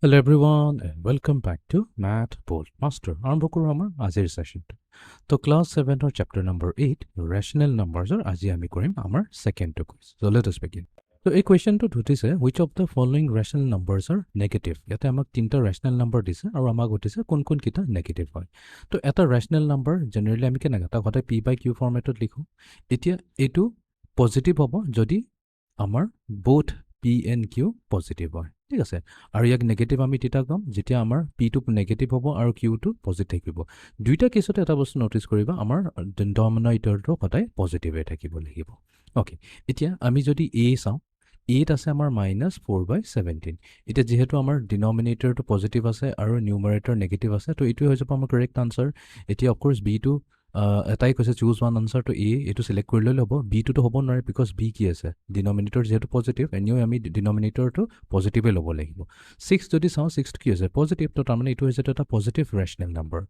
Hello everyone and welcome back to MATHBOLTMASTER. আৰম্ভ কৰোঁ আমাৰ আজিৰ সেশনটো। তো class 7 or chapter number 8 rational numbers আজি আমি কৰিম আমাৰ সেকেন্ডটো quiz. So let us begin. তো এই কোৱেশ্চনটো উঠিছে which of the following rational numbers are negative? ইয়াতে আমাক তিনটা rational number দিছে আৰু আমাক উঠিছে কোন কোন কিটা নেগেটিভ হয়। তো এটা rational number জেনাৰেলি আমি কেনেকৈ তাক সদায় p/q ফৰ্মেটত লিখো। এতিয়া এইটো পজিটিভ হ'ব যদি আমাৰ both p and q positive হয়। ঠিক আছে আৰু ইয়াক নেগেটিভ আমি তেতিয়া কম যেতিয়া আমাৰ p টো নেগেটিভ হ'ব আৰু q টো পজিটিভ থাকিব দুইটা কেছতে এটা বস্তু নটিচ কৰিবা আমাৰ ডিনমিনেটৰটো সদায় পজিটিভে থাকিব লাগিব ওকে এতিয়া আমি যদি a চাওঁ a আছে আমাৰ -4/17 এতিয়া যেহেতু আমাৰ ডিনমিনেটৰটো পজিটিভ আছে আৰু নিউমাৰেটৰ নেগেটিভ আছে তো এইটো হৈ যাব আমাৰ কাৰেক্ট আনসাৰ এতিয়া অফ কোৰ্স b টো এটাই কৈছে চুজ ওয়ান আনসাৰ তো a এটো সিলেক্ট কৰি ললে হ'ব b টো হ'ব নোৱাৰে বিকজ b কি আছে ডিনমিনেটৰ যেহেতু পজিটিভ এনিও আমি ডিনমিনেটৰটো পজিটিভে ল'ব লাগিব 6 যদি চাওঁ 6 কি আছে পজিটিভ তো তাৰ মানে এটো হৈছে এটা পজিটিভ ৰেশনাল নাম্বাৰ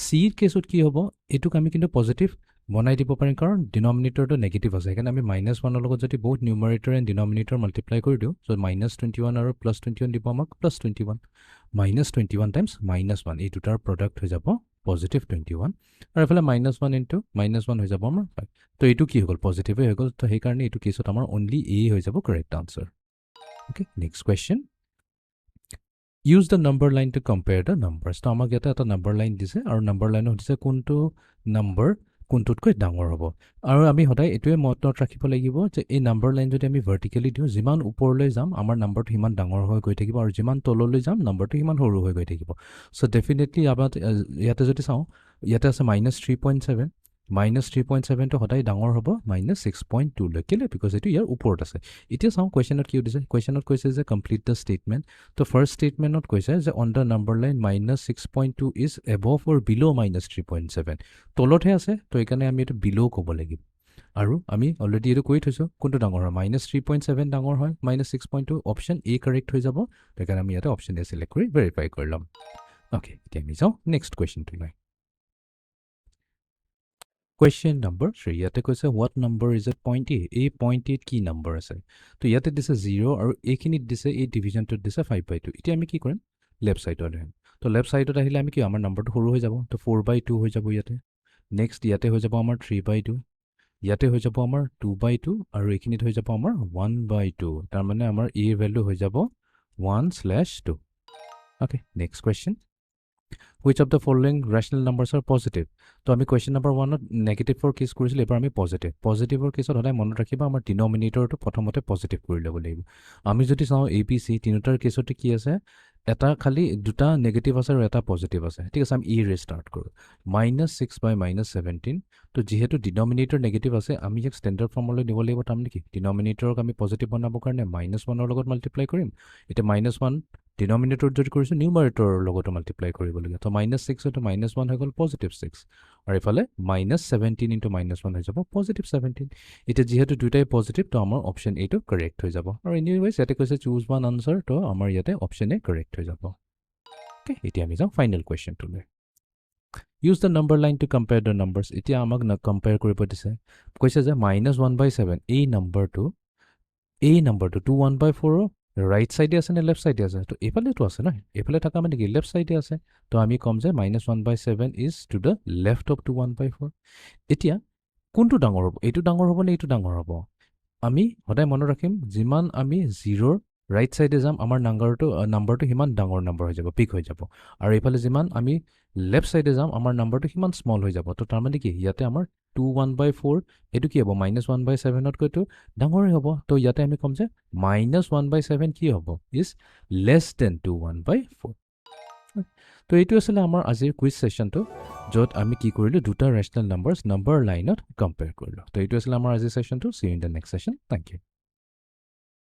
c ৰ কেছত কি হ'ব এটোক আমি কিন্তু পজিটিভ বনাই দিব পাৰিম কাৰণ ডিনমিনেটৰটো নেগেটিভ আছে কাৰণ আমি -1 ৰ লগত যদি বহুত নিউমাৰেটৰ এণ্ড ডিনমিনেটৰ মাল্টিপ্লাই কৰি দিও সো -21 আৰু +21 দিব আমাক +21 -21 টাইমছ -1 এই দুটাৰ প্ৰডাক্ট হৈ যাব পজিটিভ 21 আৰু এফালে -1 ইনটু -1 হৈ যাব আমাৰ 5 তো এইটো কি হ'ল পজিটিভে হৈ গ'ল তো সেই কাৰণে এইটো কেছত আমাৰ অনলি a হৈ যাব correct answer okay next question use the number line to compare the numbers তো আমাক এটা এটা নাম্বাৰ লাইন দিছে আৰু নাম্বাৰ লাইনত দিছে কোনটো নাম্বাৰ কোনটোতকৈ ডাঙৰ হ'ব আৰু আমি সদায় এটোৱে মনত ৰাখিব লাগিব যে এই নাম্বাৰ লাইন যদি আমি ভাৰ্টিক্যালি দিও যিমান ওপৰলৈ যাম আমাৰ নাম্বাৰটো হিমান ডাঙৰ হৈ গৈ থাকিব আৰু যিমান তললৈ যাম নাম্বাৰটো হিমান সৰু হৈ গৈ থাকিব সো ডেফিনেটলি আমাৰ ইয়াতে যদি চাওঁ ইয়াতে আছে -3.7 -3.7 টো সদায় ডাঙৰ হ'ব -6.2 লৈ কেলে বিকজ এটো ইয়াৰ ওপৰত আছে এতিয়া চাওঁ কোৱেশ্চনত কি দিছে কোৱেশ্চনত কৈছে যে কমপ্লিট দ্য ষ্টেটমেন্ট তো ফাৰ্স্ট ষ্টেটমেন্টত কৈছে যে on the number line -6.2 is above or below -3.7 তলতহে আছে তো এইকাৰণে আমি এটো বিলো ক'ব লাগিব আৰু আমি অলৰেডি এটো কৈ থৈছো কোনটো ডাঙৰ হয় -3.7 ডাঙৰ হয় -6.2 অপচন এ কাৰেক্ট হৈ যাব সেইকাৰণে আমি ইয়াতে অপচন এ সিলেক্ট কৰি ভেৰিফাই কৰিলাম ওকে এতিয়া আমি যাওঁ নেক্সট কোৱেশ্চনটো লৈ Question number 3 ইয়াতে কৈছে what number is at point A এই point A কি number আছে তো ইয়াতে দিছে 0 আৰু এইখিনিত দিছে এই ডিভিজনটোত দিছে 5/2 এতিয়া আমি কি কৰিম লেফট সাইডত আহিম তো লেফট সাইডত আহিলে আমি কি আমাৰ নাম্বাৰটো সৰু হৈ যাব তো 4/2 হৈ যাব ইয়াতে নেক্সট ইয়াতে হৈ যাব আমাৰ 3/2 ইয়াতে হৈ যাব আমাৰ 2/2 আৰু এইখিনিত হৈ যাব আমাৰ 1/2 তাৰ মানে আমাৰ a ভ্যালু হৈ যাব 1/2 okay next question Which of the following rational numbers are positive? তো আমি question number 1 to negative for case কৰিছিল এবাৰ আমি positive positive কেছত হদাই মনত ৰাখিবা আমাৰ ডিনমিনেটৰটো প্ৰথমতে positive কৰি ল'ব লাগিব আমি যদি চাওঁ abc তিনিটাৰ কেছতে কি আছে এটা খালি দুটা নেগেটিভ আছে আৰু এটা পজিটিভ আছে ঠিক আছে আমি ৰে ষ্টাৰ্ট কৰো -6/-17 তো যেহেতু ডিনমিনেটৰ নেগেটিভ আছে আমি এক স্ট্যান্ডাৰ্ড ফৰ্মলৈ নিব লাগিব তাম নেকি ডিনমিনেটৰক আমি পজিটিভ বনাবৰ কাৰণে -1 ৰ লগত মাল্টিপ্লাই কৰিম এটা -1 ডিনমিনেটৰ যদি কৰিছো নিউমাৰেটৰৰ লগত মাল্টিপ্লাই কৰিব লাগিব তো -6 to -1 হৈ গ'ল পজিটিভ 6 আৰু ইফালে -17 into -1 হৈ যাব পজিটিভ 17 এটা যেহেতু দুটাই পজিটিভ তো আমাৰ অপচন এ টো কাৰেক্ট হৈ যাব আৰু এনিৱেজ ইয়াতে কৈছে চুজ ওয়ান আনসাৰ তো আমাৰ ইয়াতে অপচন এ কাৰেক্ট হৈ যাব ওকে এতিয়া আমি যাওঁ ফাইনাল কোৱেশ্চনটো লৈ Use the number line to compare the numbers. এতিয়া আমাক না কম্পেয়াৰ কৰিব দিছে কৈছে যে -1/7 এই নাম্বাৰটো 1/4 ৰাইট সাইডে আছে নে লেফট সাইডে আছে তো এফালে তো আছে না এফালে থাকা মানে কি লেফট সাইডে আছে তো আমি কম যে -1/7 is to the left of 1/4 এতিয়া কোনটো ডাঙৰ হ'ব এইটো ডাঙৰ হ'ব নে এইটো ডাঙৰ হ'ব আমি সদায় মনত ৰাখিম যিমান আমি 0 ৰাইট সাইডে যাম আমাৰ নাম্বাৰটো হিমান ডাঙৰ নাম্বাৰ হৈ যাব পিক হৈ যাব আৰু এফালে যিমান আমি লেফট সাইডে যাম আমাৰ নাম্বাৰটো হিমান স্মল হৈ যাব তো তাৰ মানে কি ইয়াতে আমাৰ 1/4 এটো কি হ'ব -1/7 ত কৈটো ডাঙৰ হ'ব তো ইয়াতে আমি কম যে -1/7 কি হ'ব ইজ লেছ দেন 1/4 তো এইটো আছিল আমাৰ আজিৰ কুইজ সেশনটো যত আমি কি কৰিলো দুটা ৰেশনাল নাম্বাৰছ নাম্বাৰ লাইনত কম্পেয়াৰ কৰিলো তো এইটো আছিল আমাৰ আজিৰ সেশনটো see in the next session thank U